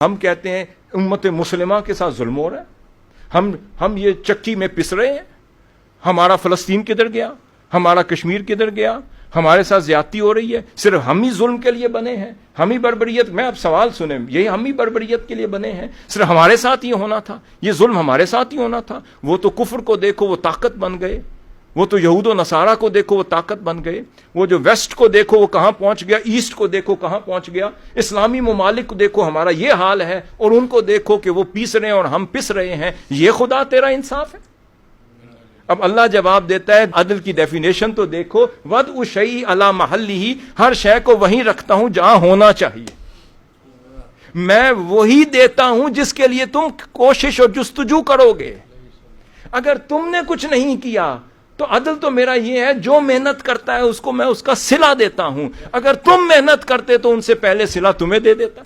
ہم کہتے ہیں امت مسلمہ کے ساتھ ظلم ہو رہا ہے، ہم یہ چکی میں پس رہے ہیں، ہمارا فلسطین کدھر گیا، ہمارا کشمیر کدھر گیا، ہمارے ساتھ زیادتی ہو رہی ہے، صرف ہم ہی ظلم کے لیے بنے ہیں، ہم ہی بربریت، میں اب سوال سنیں، یہی ہم ہی بربریت کے لیے بنے ہیں، صرف ہمارے ساتھ یہ ہونا تھا، یہ ظلم ہمارے ساتھ ہی ہونا تھا۔ وہ تو کفر کو دیکھو وہ طاقت بن گئے، وہ تو یہود و نصارہ کو دیکھو وہ طاقت بن گئے، وہ جو ویسٹ کو دیکھو وہ کہاں پہنچ گیا، ایسٹ کو دیکھو کہاں پہنچ گیا، اسلامی ممالک کو دیکھو ہمارا یہ حال ہے، اور ان کو دیکھو کہ وہ پیس رہے ہیں اور ہم پس رہے ہیں۔ یہ خدا تیرا انصاف ہے؟ اب اللہ جواب دیتا ہے، عدل کی ڈیفینیشن تو دیکھو، وضع شیء علی محلہ، ہر شے کو وہیں رکھتا ہوں جہاں ہونا چاہیے، میں وہی دیتا ہوں جس کے لیے تم کوشش اور جستجو کرو گے۔ اگر تم نے کچھ نہیں کیا تو عدل تو میرا یہ ہے، جو محنت کرتا ہے اس کو میں اس کا صلہ دیتا ہوں، اگر تم محنت کرتے تو ان سے پہلے صلہ تمہیں دے دیتا،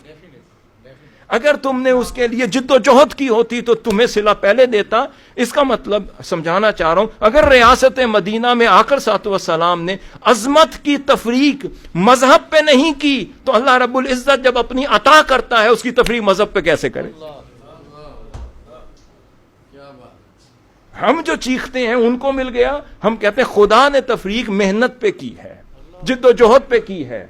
اگر تم نے اس کے لیے جد و جہد کی ہوتی تو تمہیں صلہ پہلے دیتا۔ اس کا مطلب سمجھانا چاہ رہا ہوں، اگر ریاست مدینہ میں آقا صلی اللہ علیہ وسلم نے عظمت کی تفریق مذہب پہ نہیں کی تو اللہ رب العزت جب اپنی عطا کرتا ہے اس کی تفریق مذہب پہ کیسے کرے؟ ہم جو چیختے ہیں ان کو مل گیا، ہم کہتے ہیں خدا نے تفریق محنت پہ کی ہے، جد و جہد پہ کی ہے،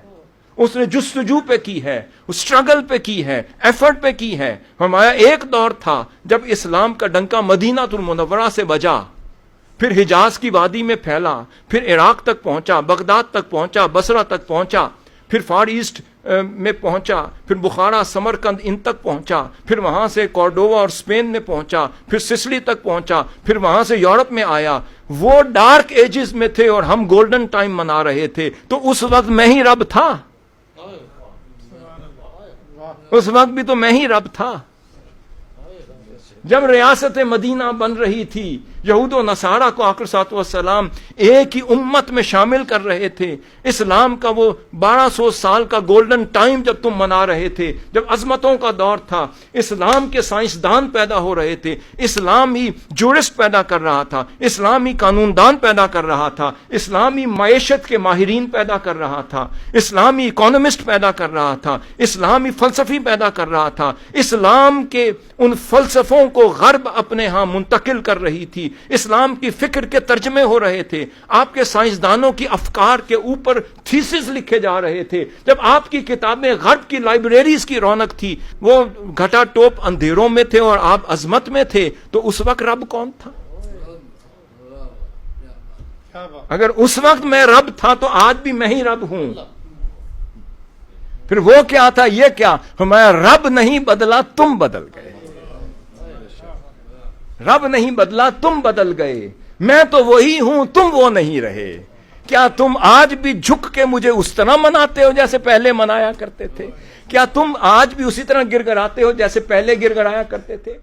اس نے جستجو پہ کی ہے، اسٹرگل پہ کی ہے، ایفرٹ پہ کی ہے۔ ہمارا ایک دور تھا جب اسلام کا ڈنکا مدینہ المنورہ سے بجا، پھر حجاز کی وادی میں پھیلا، پھر عراق تک پہنچا، بغداد تک پہنچا، بصرہ تک پہنچا، پھر فار ایسٹ میں پہنچا، پھر بخارا سمرقند ان تک پہنچا، پھر وہاں سے کورڈووا اور اسپین میں پہنچا، پھر سسلی تک پہنچا، پھر وہاں سے یورپ میں آیا۔ وہ ڈارک ایجز میں تھے اور ہم گولڈن ٹائم منا رہے تھے، تو اس وقت میں ہی رب تھا، اس وقت بھی تو میں ہی رب تھا۔ جب ریاست مدینہ بن رہی تھی، یہود و نصارہ کو آقا صلی اللہ علیہ وسلم ایک ہی امت میں شامل کر رہے تھے، اسلام کا وہ 1200 سال کا گولڈن ٹائم جب تم منا رہے تھے، جب عظمتوں کا دور تھا، اسلام کے سائنسدان پیدا ہو رہے تھے، اسلام ہی جورسٹ پیدا کر رہا تھا، اسلام ہی قانون دان پیدا کر رہا تھا، اسلامی معیشت کے ماہرین پیدا کر رہا تھا، اسلامی اکانومسٹ پیدا کر رہا تھا، اسلامی فلسفی پیدا کر رہا تھا، اسلام کے ان فلسفوں کو غرب اپنے ہاں منتقل کر رہی تھی، اسلام کی فکر کے ترجمے ہو رہے تھے، آپ کے سائنسدانوں کی افکار کے اوپر تھیسس لکھے جا رہے تھے، جب آپ کی کتابیں غرب کی لائبریریز کی رونق تھی، وہ گھٹا ٹوپ اندھیروں میں تھے اور آپ عظمت میں تھے، تو اس وقت رب کون تھا؟ اگر اس وقت میں رب تھا تو آج بھی میں ہی رب ہوں۔ پھر وہ کیا تھا، یہ کیا، ہمارا رب نہیں بدلا، تم بدل گئے، رب نہیں بدلا، تم بدل گئے، میں تو وہی ہوں، تم وہ نہیں رہے۔ کیا تم آج بھی جھک کے مجھے اس طرح مناتے ہو جیسے پہلے منایا کرتے تھے؟ کیا تم آج بھی اسی طرح گر گراتے ہو جیسے پہلے گر گرایا کرتے تھے؟